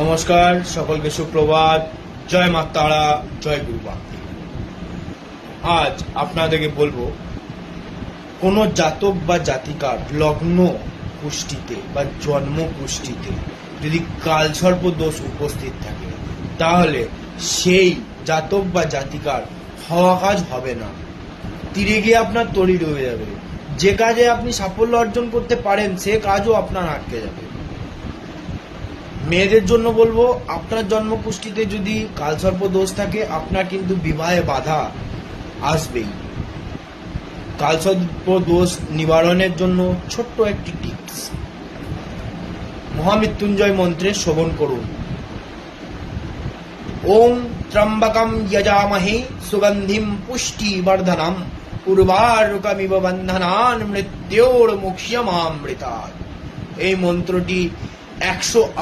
নমস্কার, সকলকে সুপ্রভাত। জয় মা তারা, জয় গুরুবা। আজ আপনাদেরকে বলবো, কোন জাতক বা জাতিকার লগ্ন কুষ্ঠিতে বা জন্ম কুষ্ঠিতে যদি কালসর্প দোষ উপস্থিত থাকে, তাহলে সেই জাতক বা জাতিকার হওয়া কাজ হবে না। তীরে গিয়ে আপনার তরি ডুবে যাবে। যে কাজে আপনি সাফল্য অর্জন করতে পারেন, সে কাজও আপনার আটকে যাবে। মেয়েদের জন্য বলবো, আপনার জন্মকুষ্ঠিতে যদি কালসর্প দোষ থাকে, আপনার কিন্তু বিবাহে বাধা আসবেই। কালসর্প দোষ নিবারণের জন্য ছোট্ট একটি টিপস, মহামৃত্যুঞ্জয় মন্ত্রে শ্রবণ করুন। ওম ত্রম্বকম যজামহে সুগন্ধিম পুষ্টিবর্ধনম উর্বারুকমিব বন্ধনান মৃত্যোর্মুক্ষ্যমামৃতাৎ। এই মন্ত্রটি 108